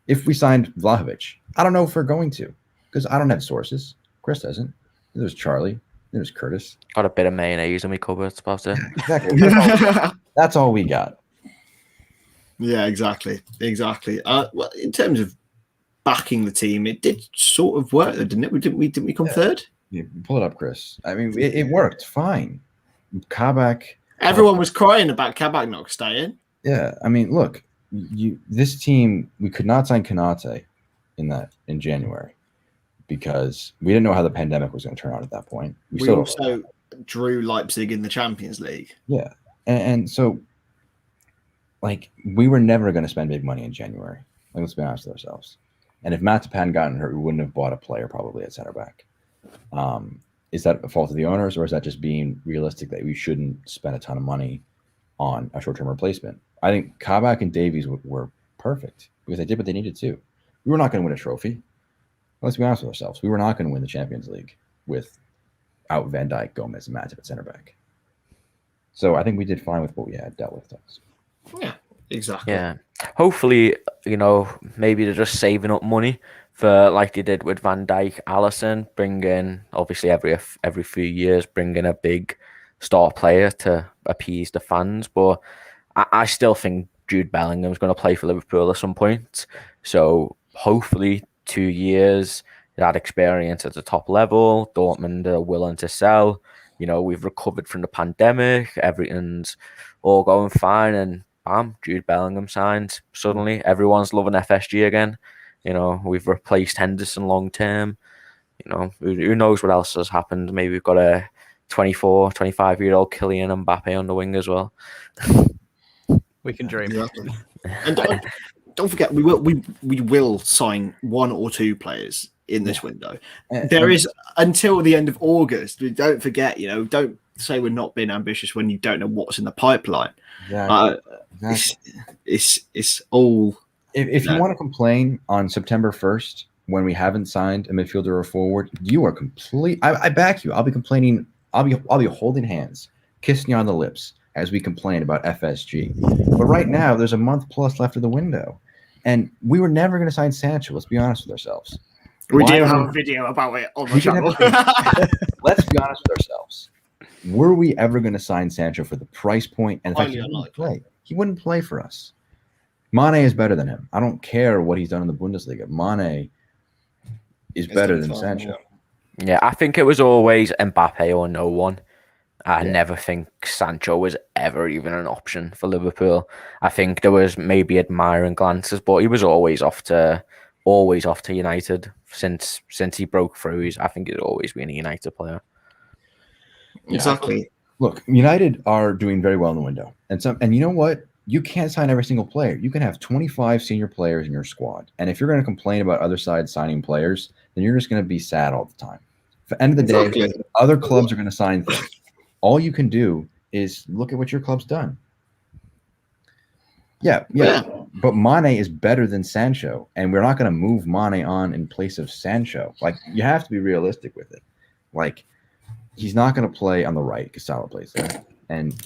If we signed Vlahovic, I don't know if we're going to, because I don't have sources. Chris doesn't. There's Charlie. There's Curtis. Got a bit of mayonnaise in my cupboard, it's supposed to. Exactly. That's all we got. Yeah, exactly. Well, in terms of backing the team, it did sort of work, didn't it? Didn't we come third? Yeah, pull it up, Chris. I mean, it worked fine. Kabak. Everyone was crying about Kabak not staying. Yeah, I mean, look, this team, we could not sign Konate in January because we didn't know how the pandemic was going to turn out at that point. We still also drew Leipzig in the Champions League. Yeah, and so like we were never going to spend big money in January. Like, let's be honest with ourselves. And if Matt hadn't gotten hurt, we wouldn't have bought a player probably at center back. Is that a fault of the owners, or is that just being realistic that we shouldn't spend a ton of money on a short-term replacement? I think Kabak and Davies were perfect because they did what they needed to. We were not going to win a trophy. Let's be honest with ourselves. We were not going to win the Champions League without Van Dijk, Gomez, and Matip at center back. So I think we did fine with what we had dealt with. Yeah, exactly. Yeah. Hopefully, maybe they're just saving up money for like they did with Van Dijk, Alisson, bringing obviously every few years, bringing a big star player to appease the fans. But I still think Jude Bellingham's going to play for Liverpool at some point. So hopefully 2 years, that experience at the top level, Dortmund are willing to sell. We've recovered from the pandemic, everything's all going fine, and bam, Jude Bellingham signs. Suddenly, everyone's loving FSG again. We've replaced Henderson long term. Who knows what else has happened? Maybe we've got a 24, 25-year-old Kylian Mbappe on the wing as well. We can dream. Exactly. And don't forget, we will sign 1 or 2 players in this window. There is until the end of August. Don't forget, don't say we're not being ambitious when you don't know what's in the pipeline. Exactly. It's all. If you want to complain on September 1st when we haven't signed a midfielder or forward, you are complete. I back you. I'll be complaining. I'll be holding hands, kissing you on the lips as we complain about FSG. But right now, there's a month plus left of the window, and we were never going to sign Sancho. Let's be honest with ourselves. We do have a video about it on the channel. Let's be honest with ourselves. Were we ever going to sign Sancho for the price point and the fact he wouldn't play? He wouldn't play for us. Mane is better than him. I don't care what he's done in the Bundesliga. Mane is better than Sancho. Yeah, I think it was always Mbappe or no one. I never think Sancho was ever even an option for Liverpool. I think there was maybe admiring glances, but he was always off to United since he broke through. I think he's always been a United player. Exactly. Look, United are doing very well in the window, and you know what? You can't sign every single player. You can have 25 senior players in your squad, and if you're going to complain about other sides signing players, then you're just going to be sad all the time. At the end of the day, other clubs are going to sign things. All you can do is look at what your club's done. Yeah. But Mane is better than Sancho, and we're not going to move Mane on in place of Sancho. Like, you have to be realistic with it. Like, he's not going to play on the right because Salah plays there. And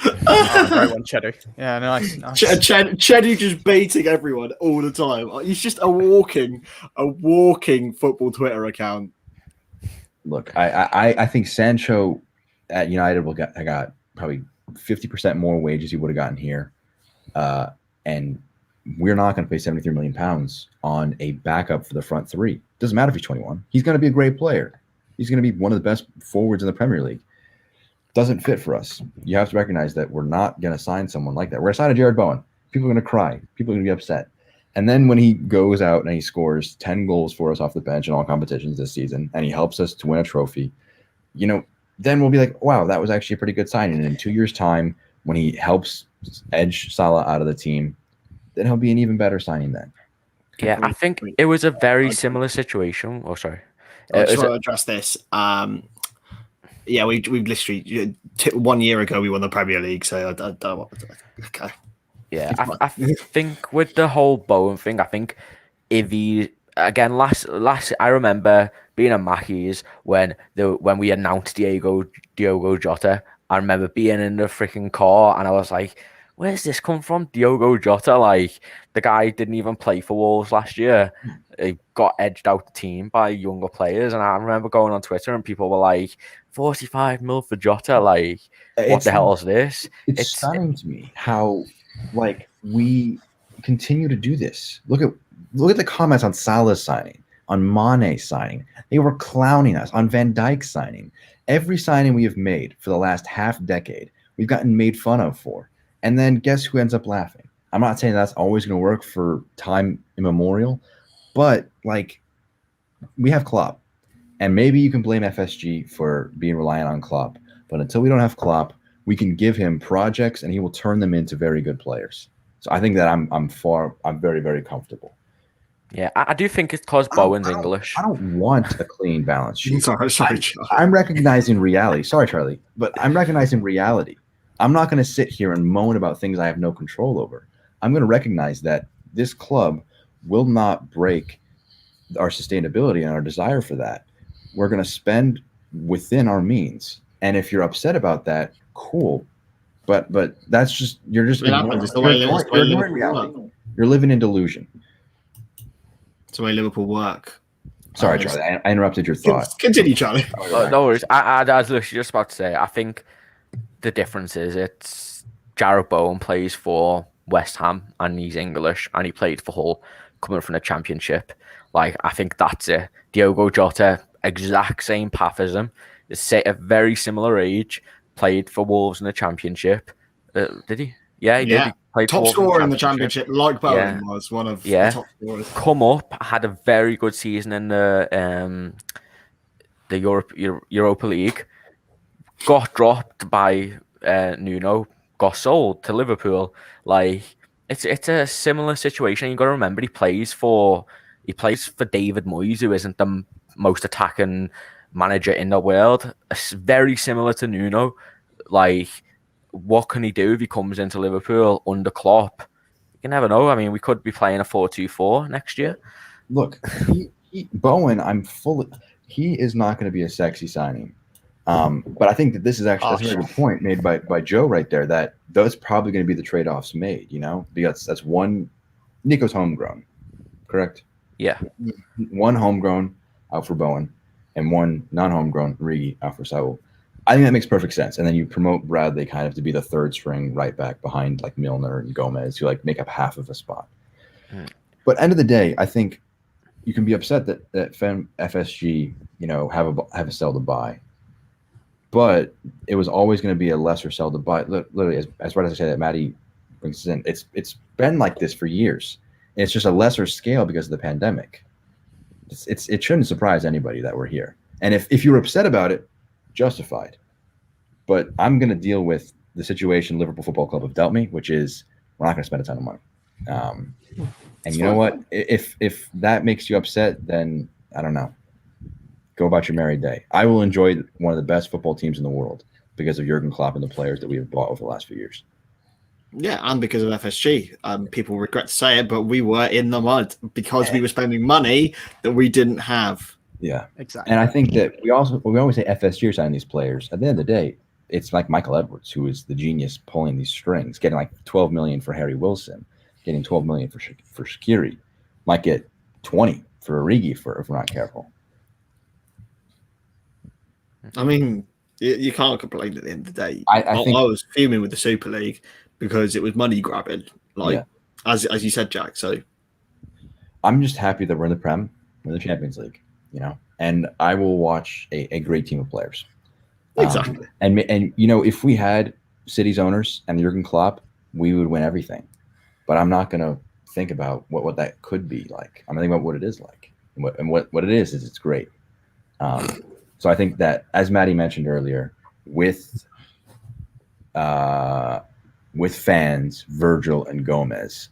great one, Cheddar. Yeah, nice. Cheddar just baiting everyone all the time. He's just a walking football Twitter account. Look, I think Sancho at United got probably 50% more wages he would have gotten here. And we're not going to pay 73 million pounds on a backup for the front three. Doesn't matter if he's 21. He's going to be a great player. He's going to be one of the best forwards in the Premier League. Doesn't fit for us. You have to recognize that we're not going to sign someone like that. We're going to sign a Jared Bowen. People are going to cry. People are going to be upset. And then when he goes out and he scores 10 goals for us off the bench in all competitions this season, and he helps us to win a trophy, then we'll be like, wow, that was actually a pretty good signing. And in 2 years' time, when he helps edge Salah out of the team, then he'll be an even better signing then. Yeah, I think it was a very similar situation. Oh, sorry. I just want to address this. Yeah, we literally 1 year ago we won the Premier League, so I don't want to. Okay. Yeah, I think with the whole Bowen thing, I think if he again last I remember being at Mackey's when we announced Diogo Jota. I remember being in the freaking car and I was like, where's this come from? Diogo Jota, like the guy didn't even play for Wolves last year. He got edged out the team by younger players, and I remember going on Twitter and people were like, 45 mil for Jota, like what the hell is this? It's stunning to me how we continue to do this. Look at the comments on Salah's signing, on Mane signing. They were clowning us on Van Dijk signing. Every signing we have made for the last half decade, we've gotten made fun of for. And then guess who ends up laughing? I'm not saying that's always going to work for time immemorial, but like we have Klopp, and maybe you can blame FSG for being reliant on Klopp. But until we don't have Klopp, we can give him projects, and he will turn them into very good players. So I think that I'm very, very comfortable. Yeah, I do think it's because Bowen's English. I don't want a clean balance sheet. Sorry, Charlie. I'm recognizing reality. Sorry, Charlie, but I'm recognizing reality. I'm not going to sit here and moan about things I have no control over. I'm going to recognize that this club will not break our sustainability and our desire for that. We're going to spend within our means. And if you're upset about that, cool. But that's just you're just ignoring reality. You're living in delusion. It's the way Liverpool work. Sorry, Charlie. I interrupted your thought. Continue, Charlie. No worries. I was literally just about to say, I think the difference is it's Jarrod Bowen plays for West Ham and he's English and he played for Hull coming from the Championship. Like, I think that's it. Diogo Jota, exact same path as him. A very similar age, played for Wolves in the Championship. Did he? Yeah, he did. He played top scorer in the Championship, like Bowen was one of the top scorers. Come up, had a very good season in the Europa League. Got dropped by Nuno. Got sold to Liverpool. Like, it's a similar situation. You got to remember he plays for David Moyes, who isn't the most attacking manager in the world. It's very similar to Nuno. Like, what can he do if he comes into Liverpool under Klopp? You never know. I mean, we could be playing a 4-2-4 next year. Look, Bowen, he is not going to be a sexy signing. But I think that this is actually that's a very good point made by Joe right there, that those probably going to be the trade-offs made, because that's one. Neco's homegrown, correct? Yeah. One homegrown out for Bowen and one non-homegrown Rigi out for Saul. I think that makes perfect sense. And then you promote Bradley kind of to be the third string right back behind like Milner and Gomez, who like make up half of a spot. But end of the day, I think you can be upset that FSG, have a sell to buy. But it was always going to be a lesser sell to buy. Literally, as right as I say that Maddie brings us in, it's been like this for years. And it's just a lesser scale because of the pandemic. It shouldn't surprise anybody that we're here. And if you're upset about it, justified. But I'm going to deal with the situation Liverpool Football Club have dealt me, which is we're not going to spend a ton of money. And you know what? If that makes you upset, then I don't know. Go about your merry day. I will enjoy one of the best football teams in the world because of Jurgen Klopp and the players that we have bought over the last few years. Yeah, and because of FSG. People regret to say it, but we were in the mud because we were spending money that we didn't have. Yeah, exactly. And I think that we always say FSG are signing these players. At the end of the day, it's like Michael Edwards, who is the genius pulling these strings, getting like 12 million for Harry Wilson, getting 12 million for Shaqiri, might get 20 for Origi if we're not careful. I mean, you can't complain at the end of the day. I think I was fuming with the Super League because it was money grabbing, as you said, Jack. So I'm just happy that we're in the Prem, we're in the Champions League, and I will watch a great team of players. Exactly. And if we had City's owners and Jurgen Klopp, we would win everything. But I'm not going to think about what that could be like. I'm going to think about what it is like, and what it is it's great. So I think that, as Maddie mentioned earlier, with fans, Virgil and Gomez,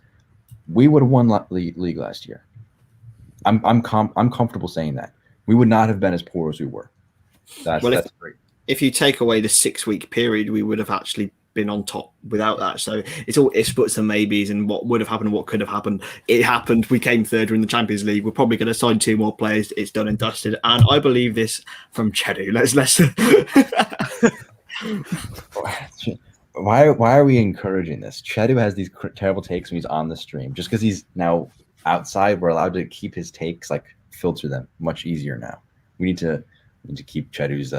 we would have won league last year. I'm comfortable saying that. We would not have been as poor as we were. That's great. If you take away the 6-week period, we would have actually been on top without that. So it's all ifs, buts, and maybes, and what would have happened and what could have happened. It happened. We came third in the Champions League. We're probably going to sign 2 more players. It's done and dusted. And I believe this from Chedu. Let's. Why are we encouraging this? Chedu has these terrible takes when he's on the stream. Just because he's now outside, we're allowed to keep his takes, filter them much easier now. We need to keep Chedu's.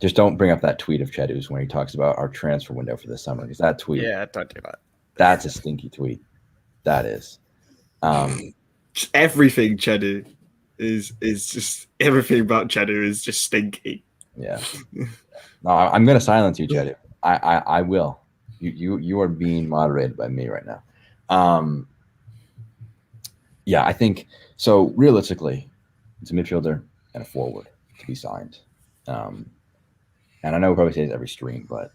Just don't bring up that tweet of Chedu's when he talks about our transfer window for this summer, because that tweet. Yeah, don't do that. That's a stinky tweet. That is. Everything Chedu is just everything about Chedu is just stinky. Yeah. No, I'm going to silence you, Chedu. I will. You are being moderated by me right now. Yeah, I think so. Realistically, it's a midfielder and a forward to be signed. And I know we probably say this every stream, but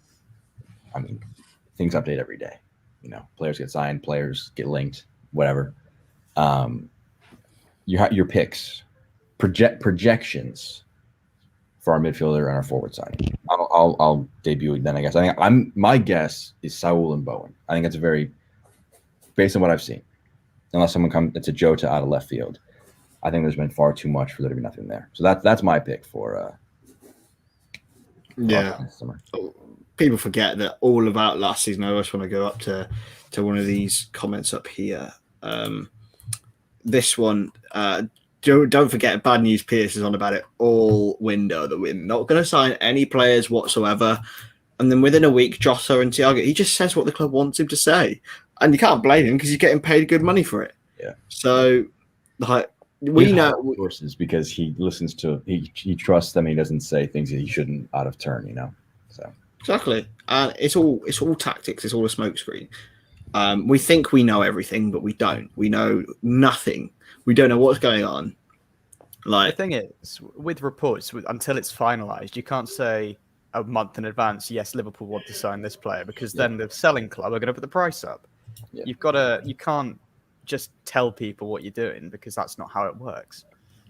I mean, things update every day. Players get signed, players get linked, whatever. Your picks, projections for our midfielder and our forward signing. I'll debut it then. I guess. My guess is Saul and Bowen. I think it's based on what I've seen. Unless someone comes, it's a Jota out of left field. I think there's been far too much for there to be nothing there. So that's my pick for. Summer. People forget that all about last season. I just want to go up to one of these comments up here. This one, don't forget, Bad News Pierce is on about it all window that we're not going to sign any players whatsoever. And then within a week, Jota and Thiago, he just says what the club wants him to say. And you can't blame him because he's getting paid good money for it. Yeah. So, we know sources because he listens to he trusts them. He doesn't say things that he shouldn't out of turn. So exactly, and it's all tactics. It's all a smokescreen. We think we know everything, but we don't. We know nothing. We don't know what's going on. The thing is, with reports, until it's finalised, you can't say a month in advance, yes, Liverpool want to sign this player, because then the selling club are going to put the price up. Yeah. You can't just tell people what you're doing because that's not how it works.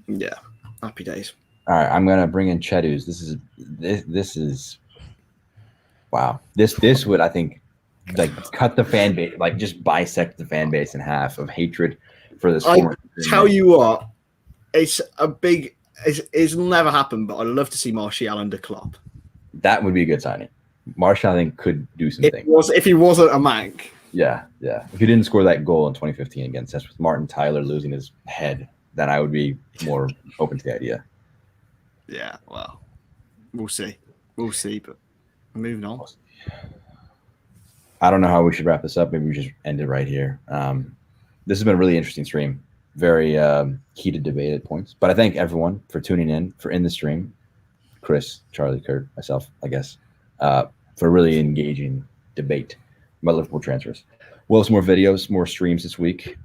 Yeah, happy days. All right, I'm gonna bring in Chedus. This is wow. This would, I think, cut the fan base, just bisect the fan base in half of hatred for this. Tell you what, it's it'll never happen, but I'd love to see Martial under Klopp. That would be a good signing. Martial, I think, could do some things. If he wasn't a Manc. Yeah. If he didn't score that goal in 2015 against us with Martin Tyler losing his head, then I would be more open to the idea. Yeah, well, we'll see. But moving on. I don't know how we should wrap this up. Maybe we just end it right here. This has been a really interesting stream. Very heated debate at points. But I thank everyone for tuning in, in the stream. Chris, Charlie, Kurt, myself, I guess, for really engaging debate about Liverpool transfers. We'll have some more videos, more streams this week,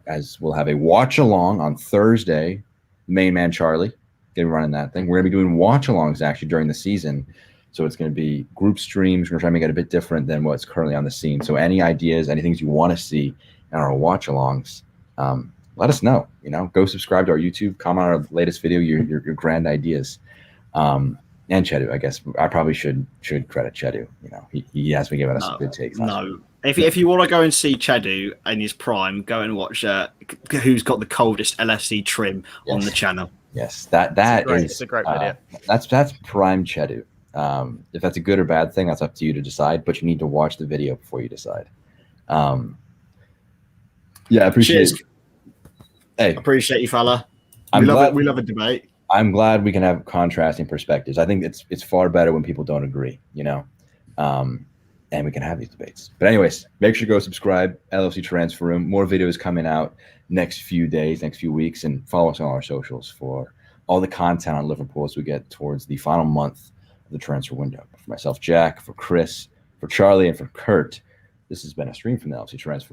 as we'll have a watch-along on Thursday. Main man Charlie going to be running that thing. We're going to be doing watch-alongs, actually, during the season. So it's going to be group streams. We're going to try to make it a bit different than what's currently on the scene. So any ideas, any things you want to see in our watch-alongs, let us know. Go subscribe to our YouTube, comment on our latest video, your grand ideas. And Chedu, I guess I probably should credit Chedu. He has been giving us some good takes. No, if you want to go and see Chedu in his prime, go and watch Who's Got the Coldest LFC Trim on the channel. Yes, it's a great video. That's prime Chedu. If that's a good or bad thing, that's up to you to decide. But you need to watch the video before you decide. I appreciate it. Hey, appreciate you, fella. We love a debate. I'm glad we can have contrasting perspectives. I think it's far better when people don't agree, and we can have these debates. But anyways, make sure you go subscribe, LFC Transfer Room. More videos coming out next few days, next few weeks, and follow us on our socials for all the content on Liverpool as we get towards the final month of the transfer window. For myself, Jack, for Chris, for Charlie, and for Kurt, this has been a stream from the LFC Transfer Room.